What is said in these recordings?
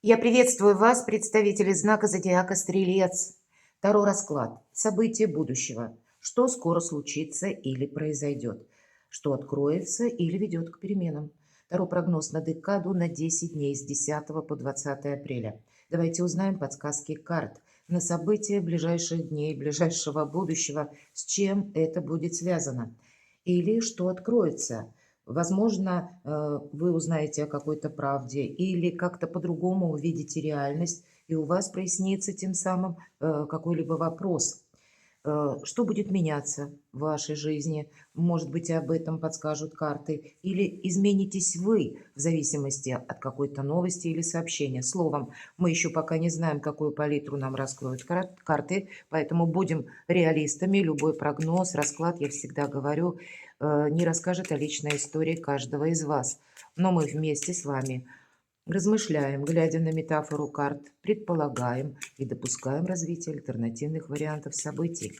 Я приветствую вас, представители знака зодиака Стрелец. Таро расклад. События будущего. Что скоро случится или произойдет. Что откроется или ведет к переменам. Таро прогноз на декаду на 10 дней с 10 по 20 апреля. Давайте узнаем подсказки карт на события ближайших дней, ближайшего будущего, с чем это будет связано. Или что откроется. Возможно, вы узнаете о какой-то правде или как-то по-другому увидите реальность, и у вас прояснится тем самым какой-либо вопрос. Что будет меняться в вашей жизни? Может быть, об этом подскажут карты. Или изменитесь вы в зависимости от какой-то новости или сообщения. Словом, мы еще пока не знаем, какую палитру нам раскроют карты, поэтому будем реалистами. Любой прогноз, расклад, я всегда говорю, не расскажет о личной истории каждого из вас. Но мы вместе с вами размышляем, глядя на метафору карт, предполагаем и допускаем развитие альтернативных вариантов событий.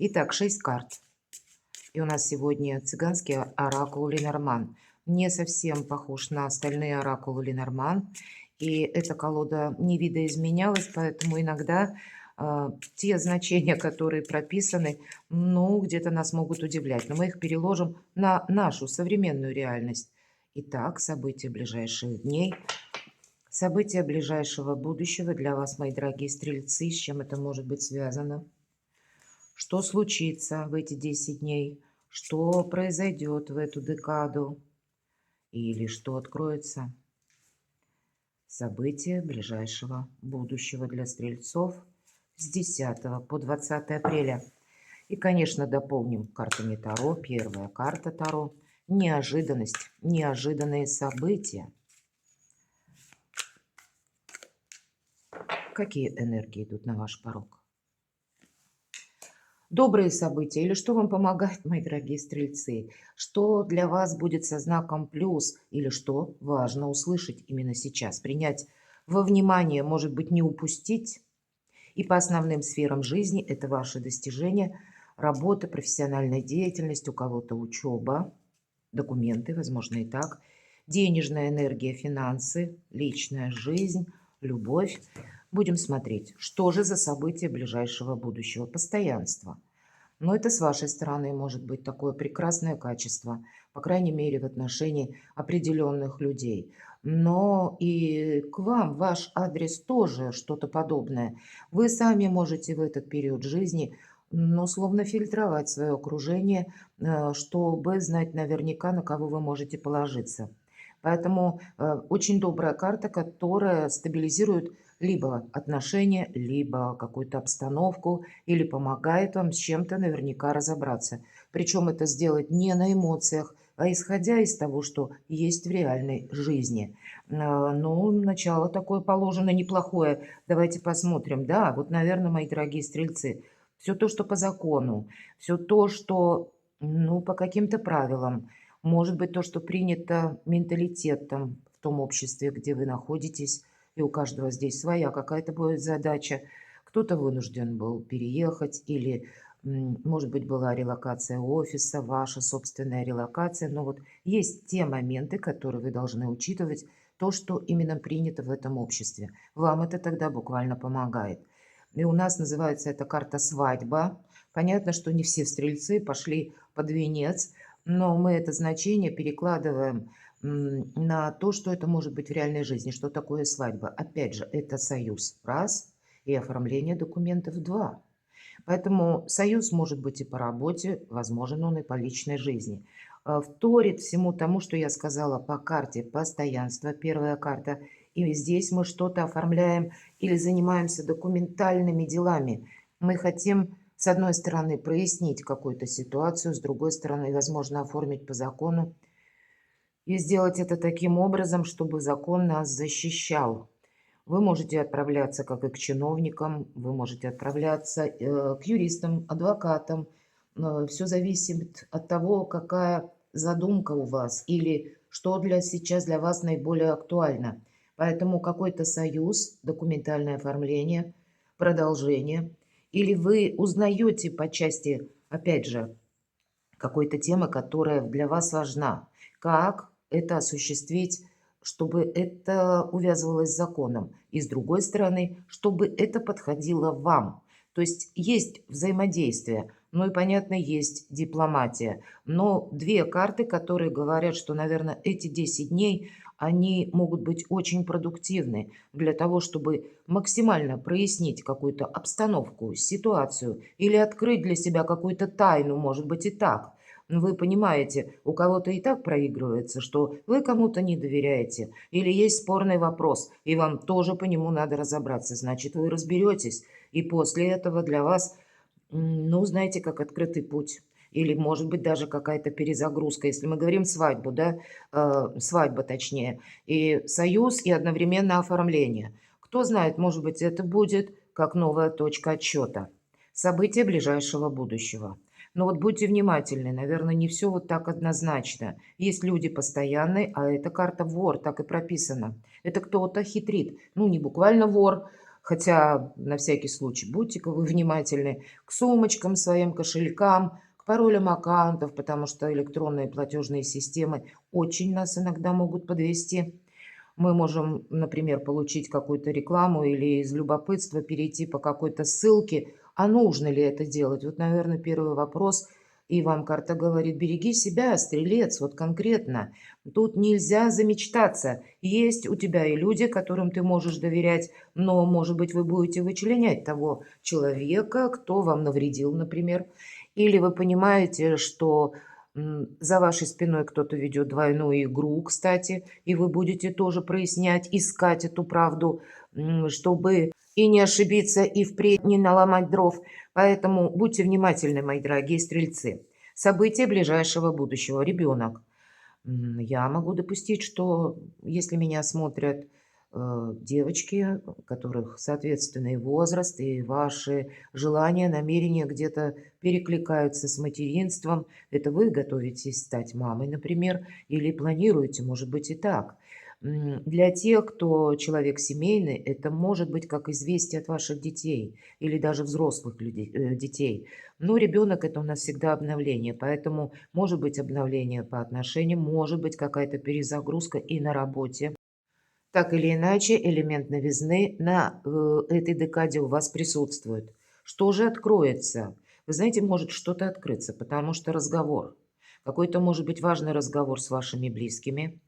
Итак, 6 карт. И у нас сегодня цыганский оракул Ленорман. Не совсем похож на остальные оракулы Ленорман. И эта колода не видоизменялась, поэтому иногда те значения, которые прописаны, ну, где-то нас могут удивлять. Но мы их переложим на нашу современную реальность. Итак, события ближайших дней. События ближайшего будущего для вас, мои дорогие стрельцы, с чем это может быть связано? Что случится в эти 10 дней? Что произойдет в эту декаду? Или что откроется? События ближайшего будущего для стрельцов с 10 по 20 апреля. И, конечно, дополним картами Таро. Первая карта Таро. Неожиданность, неожиданные события. Какие энергии идут на ваш порог? Добрые события или что вам помогает, мои дорогие стрельцы? Что для вас будет со знаком плюс или что важно услышать именно сейчас? Принять во внимание, может быть, не упустить. И по основным сферам жизни это ваши достижения, работа, профессиональная деятельность, у кого-то учеба, документы, возможно, и так, денежная энергия, финансы, личная жизнь, любовь. Будем смотреть, что же за события ближайшего будущего. Постоянство. Но это с вашей стороны может быть такое прекрасное качество, по крайней мере, в отношении определенных людей. Но и к вам, ваш адрес тоже что-то подобное. Вы сами можете в этот период жизни, ну, словно фильтровать свое окружение, чтобы знать наверняка, на кого вы можете положиться. Поэтому очень добрая карта, которая стабилизирует либо отношения, либо какую-то обстановку, или помогает вам с чем-то наверняка разобраться. Причем это сделать не на эмоциях, а исходя из того, что есть в реальной жизни. Ну, начало такое положено неплохое. Давайте посмотрим. Да, вот, наверное, мои дорогие стрельцы, все то, что по закону, все то, что, ну, по каким-то правилам, может быть, то, что принято менталитетом в том обществе, где вы находитесь, и у каждого здесь своя какая-то будет задача. Кто-то вынужден был переехать или, может быть, была релокация офиса, ваша собственная релокация. Но вот есть те моменты, которые вы должны учитывать, то, что именно принято в этом обществе. Вам это тогда буквально помогает. И у нас называется эта карта «Свадьба». Понятно, что не все стрельцы пошли под венец, но мы это значение перекладываем на то, что это может быть в реальной жизни. Что такое свадьба? Опять же, это союз. Раз. И оформление документов. Два. Поэтому союз может быть и по работе, возможен он и по личной жизни. Вторит всему тому, что я сказала по карте постоянства, первая карта. И здесь мы что-то оформляем или занимаемся документальными делами. Мы хотим, с одной стороны, прояснить какую-то ситуацию, с другой стороны, возможно, оформить по закону и сделать это таким образом, чтобы закон нас защищал. Вы можете отправляться как и к чиновникам, вы можете отправляться к юристам, адвокатам. Все зависит от того, какая задумка у вас или что сейчас для вас наиболее актуально. Поэтому какой-то союз, документальное оформление, продолжение. Или вы узнаете по части, опять же, какой-то темы, которая для вас важна. Как это осуществить, чтобы это увязывалось с законом, и с другой стороны, чтобы это подходило вам. То есть есть взаимодействие, ну и, понятно, есть дипломатия. Но две карты, которые говорят, что, наверное, эти 10 дней, они могут быть очень продуктивны для того, чтобы максимально прояснить какую-то обстановку, ситуацию или открыть для себя какую-то тайну, может быть и так. Вы понимаете, у кого-то и так проигрывается, что вы кому-то не доверяете, или есть спорный вопрос, и вам тоже по нему надо разобраться. Значит, вы разберетесь, и после этого для вас, ну, знаете, как открытый путь. Или, может быть, даже какая-то перезагрузка. Если мы говорим свадьбу, да, свадьба точнее, и союз, и одновременно оформление. Кто знает, может быть, это будет как новая точка отсчета. События ближайшего будущего. Но вот будьте внимательны, наверное, не все вот так однозначно. Есть люди постоянные, а эта карта вор, так и прописано. Это кто-то хитрит. Ну, не буквально вор, хотя на всякий случай будьте-ка вы внимательны к сумочкам своим, кошелькам, к паролям аккаунтов, потому что электронные платежные системы очень нас иногда могут подвести. Мы можем, например, получить какую-то рекламу или из любопытства перейти по какой-то ссылке. А нужно ли это делать? Вот, наверное, первый вопрос. И вам карта говорит, береги себя, стрелец, вот конкретно. Тут нельзя замечтаться. Есть у тебя и люди, которым ты можешь доверять, но, может быть, вы будете вычленять того человека, кто вам навредил, например. Или вы понимаете, что за вашей спиной кто-то ведет двойную игру, кстати, и вы будете тоже прояснять, искать эту правду, чтобы и не ошибиться, и впредь не наломать дров. Поэтому будьте внимательны, мои дорогие стрельцы. События ближайшего будущего. Ребенок. Я могу допустить, что если меня смотрят девочки, у которых соответственный возраст, и ваши желания, намерения где-то перекликаются с материнством, это вы готовитесь стать мамой, например, или планируете, может быть и так. Для тех, кто человек семейный, это может быть как известие от ваших детей или даже взрослых людей, детей. Но ребенок это у нас всегда обновление, поэтому может быть обновление по отношениям, может быть какая-то перезагрузка и на работе. Так или иначе, элемент новизны на этой декаде у вас присутствует. Что же откроется? Вы знаете, может что-то открыться, потому что разговор. Какой-то может быть важный разговор с вашими близкими,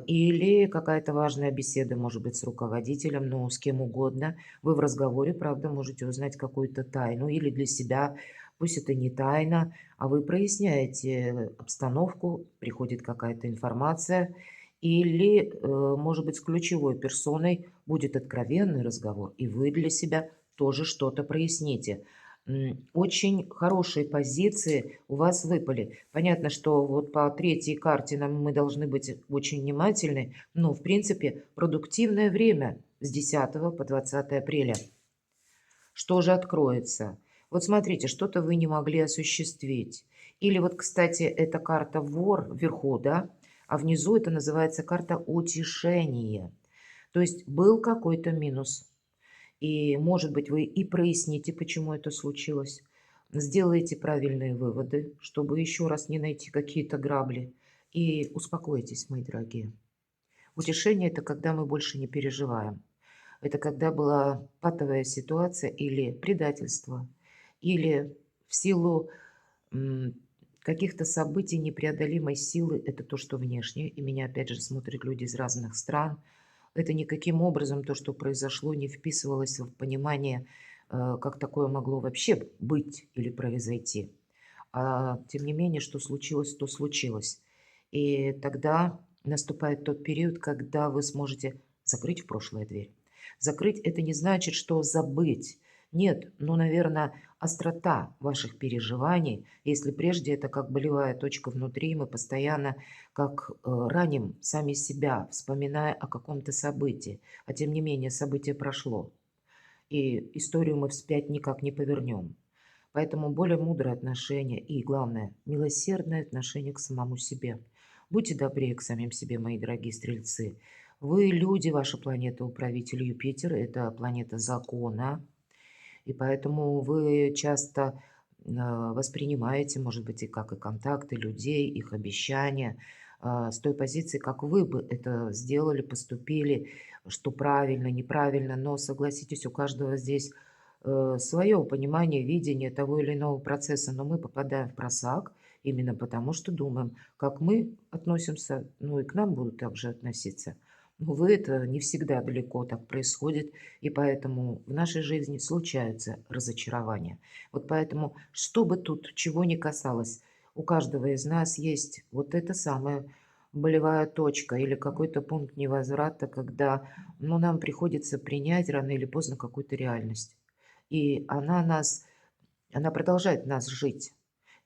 или какая-то важная беседа, может быть, с руководителем, ну, с кем угодно. Вы в разговоре, правда, можете узнать какую-то тайну или для себя, пусть это не тайна, а вы проясняете обстановку, приходит какая-то информация, или, может быть, с ключевой персоной будет откровенный разговор, и вы для себя тоже что-то проясните. Очень хорошие позиции у вас выпали. Понятно, что вот по третьей карте нам мы должны быть очень внимательны, но, в принципе, продуктивное время с 10 по 20 апреля. Что же откроется? Вот смотрите, что-то вы не могли осуществить. Или вот, кстати, эта карта вор вверху, да, а внизу это называется карта утешения. То есть был какой-то минус, и, может быть, вы и проясните, почему это случилось. Сделаете правильные выводы, чтобы еще раз не найти какие-то грабли. И успокойтесь, мои дорогие. Утешение– это когда мы больше не переживаем. Это когда была патовая ситуация или предательство, или в силу м, каких-то событий непреодолимой силы, это то, что внешне, и меня опять же смотрят люди из разных стран, это никаким образом то, что произошло, не вписывалось в понимание, как такое могло вообще быть или произойти. Тем не менее, что случилось, то случилось. И тогда наступает тот период, когда вы сможете закрыть в прошлое дверь. Закрыть это не значит, что забыть. Нет, ну, наверное, острота ваших переживаний, если прежде это как болевая точка внутри, мы постоянно как раним сами себя, вспоминая о каком-то событии. А тем не менее, событие прошло. И историю мы вспять никак не повернем. Поэтому более мудрое отношение и, главное, милосердное отношение к самому себе. Будьте добрее к самим себе, мои дорогие стрельцы. Вы люди, ваша планета управитель Юпитер, это планета закона, и поэтому вы часто воспринимаете, может быть, и как и контакты людей, их обещания, с той позиции, как вы бы это сделали, поступили, что правильно, неправильно. Но согласитесь, у каждого здесь свое понимание, видение того или иного процесса. Но мы попадаем в просак именно потому, что думаем, как мы относимся, ну и к нам будут также относиться. Увы, это не всегда далеко так происходит, и поэтому в нашей жизни случаются разочарования. Вот поэтому, что бы тут чего ни касалось, у каждого из нас есть вот эта самая болевая точка или какой-то пункт невозврата, когда, ну, нам приходится принять рано или поздно какую-то реальность. И она продолжает нас жить.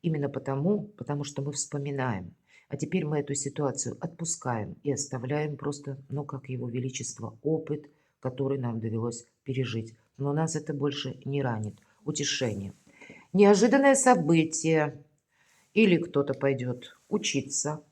Именно потому что мы вспоминаем. А теперь мы эту ситуацию отпускаем и оставляем просто, ну, как его величество, опыт, который нам довелось пережить. Но нас это больше не ранит. Утешение. Неожиданное событие. Или кто-то пойдет учиться.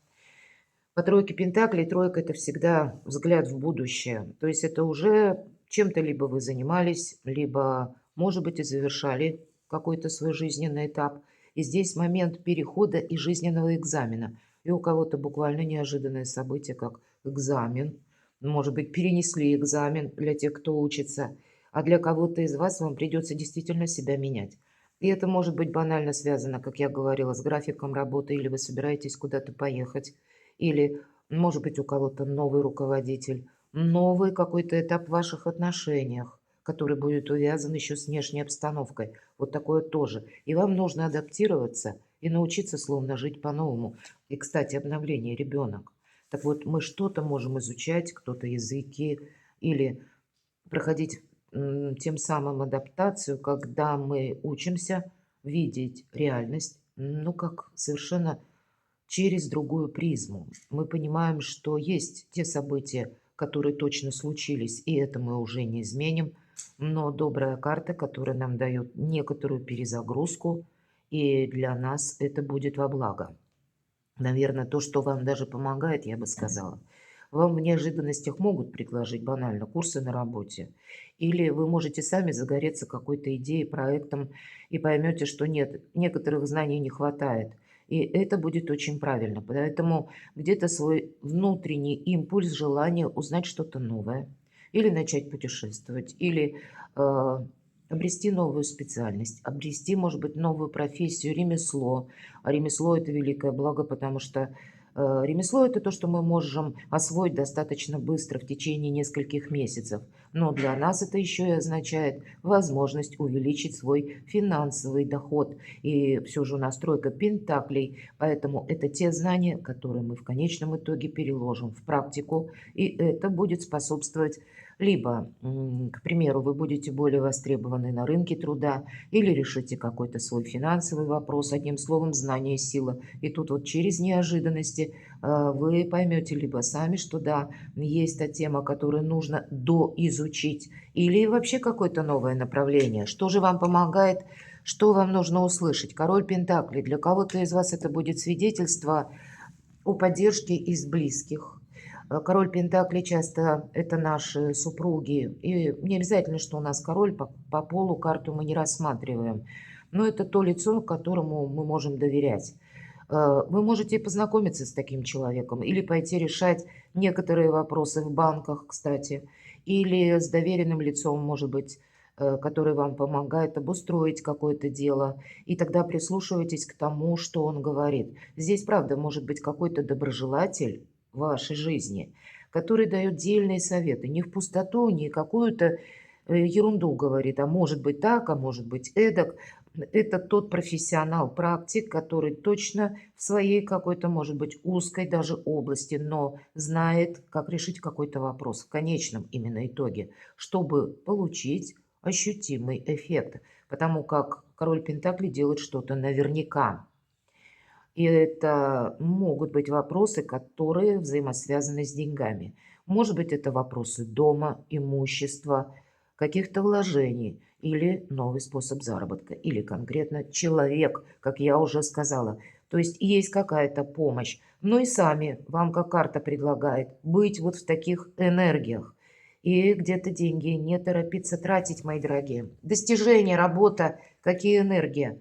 По тройке пентаклей тройка – это всегда взгляд в будущее. То есть это уже чем-то либо вы занимались, либо, может быть, и завершали какой-то свой жизненный этап. И здесь момент перехода и жизненного экзамена. И у кого-то буквально неожиданное событие, как экзамен. Может быть, перенесли экзамен для тех, кто учится. А для кого-то из вас вам придется действительно себя менять. И это может быть банально связано, как я говорила, с графиком работы, или вы собираетесь куда-то поехать, или, может быть, у кого-то новый руководитель, новый какой-то этап в ваших отношениях, который будет увязан еще с внешней обстановкой. Вот такое тоже. И вам нужно адаптироваться и научиться словно жить по-новому. И, кстати, обновление ребенок. Так вот, мы что-то можем изучать, кто-то языки, или проходить тем самым адаптацию, когда мы учимся видеть реальность, ну, как совершенно через другую призму. Мы понимаем, что есть те события, которые точно случились, и это мы уже не изменим, но добрая карта, которая нам дает некоторую перезагрузку, и для нас это будет во благо. Наверное, то, что вам даже помогает, я бы сказала. Вам в неожиданностях могут предложить банально курсы на работе. Или вы можете сами загореться какой-то идеей, проектом и поймете, что нет, некоторых знаний не хватает. И это будет очень правильно. Поэтому где-то свой внутренний импульс, желание узнать что-то новое. Или начать путешествовать. Или обрести новую специальность. Обрести, может быть, новую профессию, ремесло. А ремесло – это великое благо, потому что ремесло – это то, что мы можем освоить достаточно быстро, в течение нескольких месяцев. Но для нас это еще и означает возможность увеличить свой финансовый доход. И все же у нас тройка пентаклей, поэтому это те знания, которые мы в конечном итоге переложим в практику, и это будет способствовать либо, к примеру, вы будете более востребованы на рынке труда, или решите какой-то свой финансовый вопрос, одним словом, знание – сила. И тут вот через неожиданности вы поймете либо сами, что да, есть та тема, которую нужно доизучить, или вообще какое-то новое направление. Что же вам помогает, что вам нужно услышать? Король Пентаклей. Для кого-то из вас это будет свидетельство о поддержке из близких. Король Пентаклей часто это наши супруги. И не обязательно, что у нас король, по полу карту мы не рассматриваем. Но это то лицо, которому мы можем доверять. Вы можете познакомиться с таким человеком или пойти решать некоторые вопросы в банках, кстати, или с доверенным лицом, может быть, который вам помогает обустроить какое-то дело, и тогда прислушивайтесь к тому, что он говорит. Здесь, правда, может быть какой-то доброжелатель в вашей жизни, который дает дельные советы, не в пустоту, не какую-то ерунду говорит, а может быть так, а может быть эдак. Это тот профессионал, практик, который точно в своей какой-то, может быть, узкой даже области, но знает, как решить какой-то вопрос в конечном именно итоге, чтобы получить ощутимый эффект. Потому как король Пентаклей делает что-то наверняка. И это могут быть вопросы, которые взаимосвязаны с деньгами. Может быть, это вопросы дома, имущества, каких-то вложений или новый способ заработка, или конкретно человек, как я уже сказала. То есть есть какая-то помощь. Ну и сами вам, как карта предлагает, быть вот в таких энергиях. И где-то деньги не торопиться тратить, мои дорогие. Достижение, работа, какие энергии.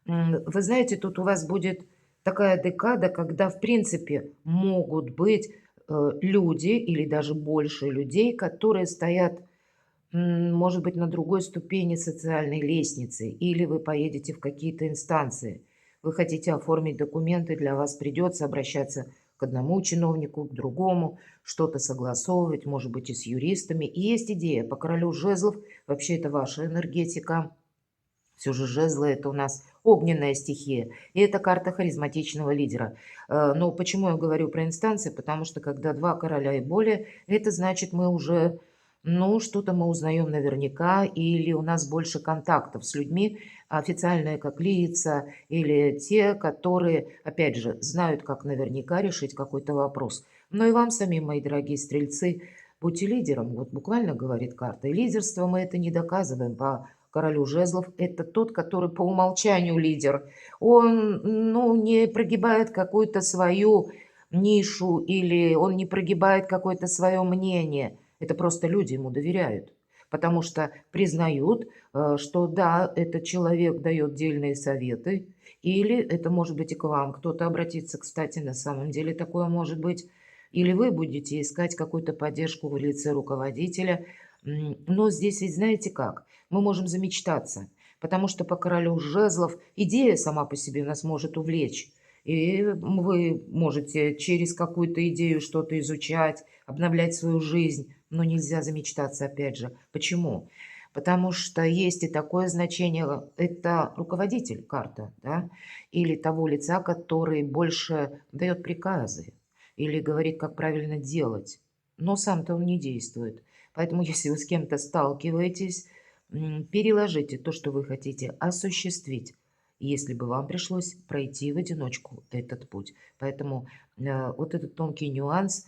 Вы знаете, тут у вас будет Такая декада, когда, в принципе, могут быть люди или даже больше людей, которые стоят, может быть, на другой ступени социальной лестницы, или вы поедете в какие-то инстанции. Вы хотите оформить документы, для вас придется обращаться к одному чиновнику, к другому, что-то согласовывать, может быть, и с юристами. И есть идея по королю жезлов, вообще это ваша энергетика, все же жезлы — это у нас огненная стихия, и это карта харизматичного лидера. Но почему я говорю про инстанции? Потому что когда 2 короля и более, это значит, мы уже, ну, что-то мы узнаем наверняка, или у нас больше контактов с людьми, официальные как лица, или те, которые, опять же, знают, как наверняка решить какой-то вопрос. Но и вам самим, мои дорогие стрельцы, будьте лидером. Вот буквально говорит карта. И лидерство мы это не доказываем по королю жезлов — это тот, который по умолчанию лидер. Он, ну, не прогибает какую-то свою нишу или он не прогибает какое-то свое мнение. Это просто люди ему доверяют, потому что признают, что да, этот человек дает дельные советы, или это может быть и к вам кто-то обратится, кстати, на самом деле такое может быть, или вы будете искать какую-то поддержку в лице руководителя. Но здесь ведь знаете как? Мы можем замечтаться, потому что по королю жезлов идея сама по себе нас может увлечь. И вы можете через какую-то идею что-то изучать, обновлять свою жизнь, но нельзя замечтаться опять же. Почему? Потому что есть и такое значение, это руководитель карта, да, или того лица, который больше дает приказы или говорит, как правильно делать, но сам-то он не действует. Поэтому если вы с кем-то сталкиваетесь, переложите то, что вы хотите осуществить, если бы вам пришлось пройти в одиночку этот путь. Поэтому вот этот тонкий нюанс,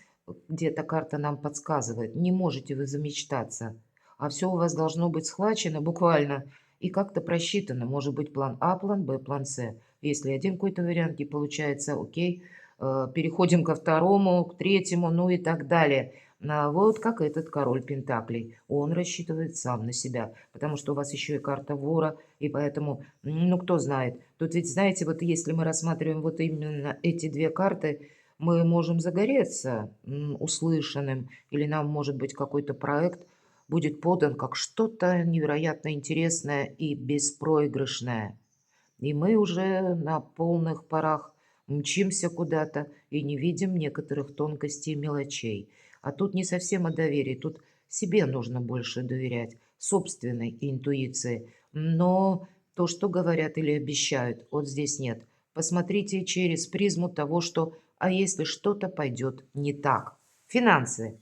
где-то карта нам подсказывает, не можете вы замечтаться, а все у вас должно быть схвачено буквально и как-то просчитано. Может быть план А, план Б, план С. Если один какой-то вариант не получается, окей, переходим ко второму, к третьему, ну и так далее. Вот как этот король Пентаклей. Он рассчитывает сам на себя, потому что у вас еще и карта вора, и поэтому, ну, кто знает. Тут ведь, знаете, вот если мы рассматриваем вот именно эти две карты, мы можем загореться услышанным, или нам, может быть, какой-то проект будет подан как что-то невероятно интересное и беспроигрышное. И мы уже на полных парах мчимся куда-то и не видим некоторых тонкостей и мелочей. А тут не совсем о доверии, тут себе нужно больше доверять, собственной интуиции. Но то, что говорят или обещают, вот здесь нет. Посмотрите через призму того, что «а если что-то пойдет не так?» Финансы.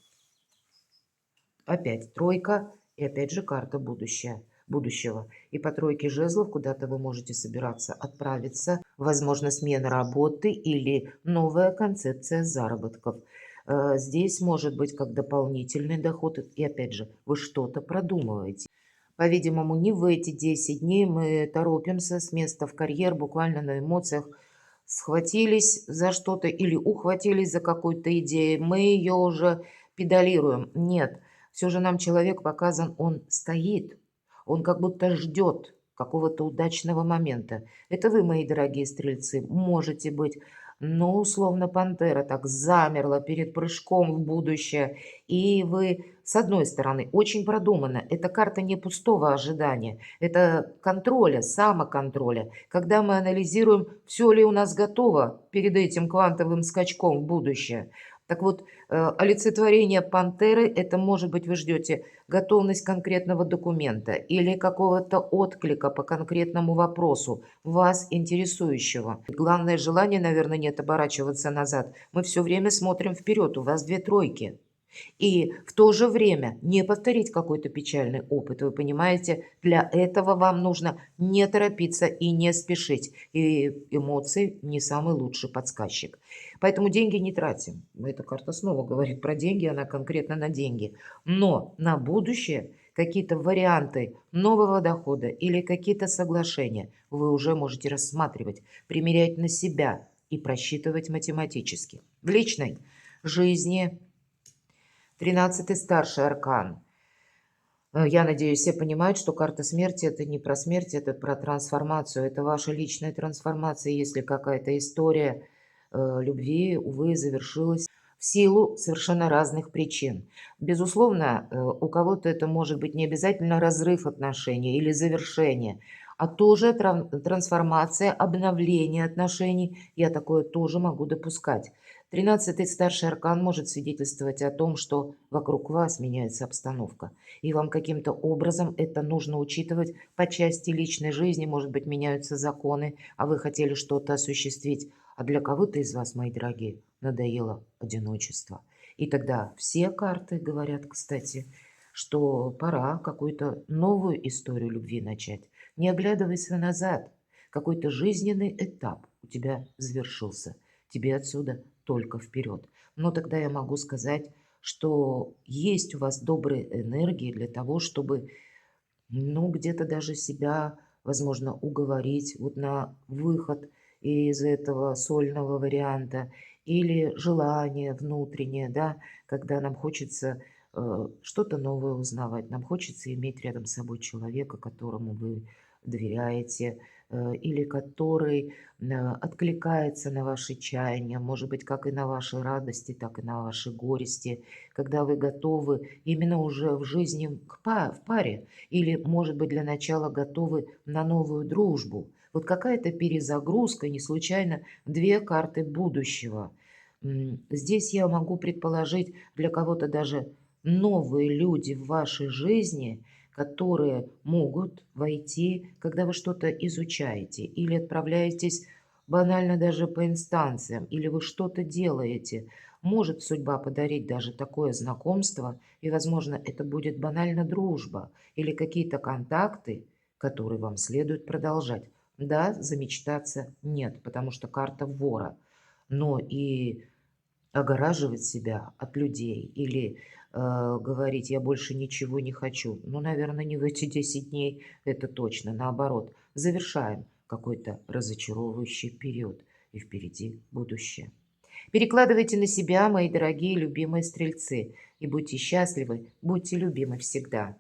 Опять тройка и опять же карта будущего. И по тройке жезлов куда-то вы можете собираться отправиться. Возможно, смена работы или новая концепция заработков. Здесь может быть как дополнительный доход. И опять же, вы что-то продумываете. По-видимому, не в эти 10 дней мы торопимся с места в карьер, буквально на эмоциях схватились за что-то или ухватились за какую-то идею, мы ее уже педалируем. Нет, все же нам человек показан, он стоит, он как будто ждет какого-то удачного момента. Это вы, мои дорогие стрельцы, можете быть, ну, условно, пантера так замерла перед прыжком в будущее, и вы, с одной стороны, очень продуманно. Это карта не пустого ожидания, это контроля, самоконтроля. Когда мы анализируем, все ли у нас готово перед этим квантовым скачком в будущее. Так вот, олицетворение пантеры — это, может быть, вы ждете готовность конкретного документа или какого-то отклика по конкретному вопросу, вас интересующего. Главное желание, наверное, нет оборачиваться назад. Мы все время смотрим вперед, у вас две тройки. И в то же время не повторить какой-то печальный опыт. Вы понимаете, для этого вам нужно не торопиться и не спешить. И эмоции не самый лучший подсказчик. Поэтому деньги не тратим. Эта карта снова говорит про деньги, она конкретно на деньги. Но на будущее какие-то варианты нового дохода или какие-то соглашения вы уже можете рассматривать, примерять на себя и просчитывать математически. В личной жизни 13-й старший аркан. Я надеюсь, все понимают, что карта смерти — это не про смерть, это про трансформацию. Это ваша личная трансформация. Если какая-то история любви, увы, завершилась в силу совершенно разных причин. Безусловно, у кого-то это может быть не обязательно разрыв отношений или завершение, а тоже трансформация, обновление отношений. Я такое тоже могу допускать. 13-й старший аркан может свидетельствовать о том, что вокруг вас меняется обстановка, и вам каким-то образом это нужно учитывать по части личной жизни. Может быть, меняются законы, а вы хотели что-то осуществить. А для кого-то из вас, мои дорогие, надоело одиночество. И тогда все карты говорят, кстати, что пора какую-то новую историю любви начать. Не оглядывайся назад. Какой-то жизненный этап у тебя завершился. Тебе отсюда только вперед. Но тогда я могу сказать, что есть у вас добрые энергии для того, чтобы, ну, где-то даже себя, возможно, уговорить вот на выход из этого сольного варианта, или желание внутреннее, да, когда нам хочется что-то новое узнавать, нам хочется иметь рядом с собой человека, которому вы доверяете, или который откликается на ваши чаяния, может быть, как и на ваши радости, так и на ваши горести, когда вы готовы именно уже в жизни в паре, или, может быть, для начала готовы на новую дружбу. Вот какая-то перезагрузка, не случайно две карты будущего. Здесь я могу предположить для кого-то даже новые люди в вашей жизни, которые могут войти, когда вы что-то изучаете или отправляетесь банально даже по инстанциям, или вы что-то делаете. Может судьба подарить даже такое знакомство, и, возможно, это будет банально дружба или какие-то контакты, которые вам следует продолжать. Да, замечтаться нет, потому что карта вора. Но и огораживать себя от людей или говорить: "Я больше ничего не хочу". Ну, наверное, не в эти 10 дней, это точно. Наоборот, завершаем какой-то разочаровывающий период, и впереди будущее. Перекладывайте на себя, мои дорогие любимые стрельцы, и будьте счастливы, будьте любимы всегда.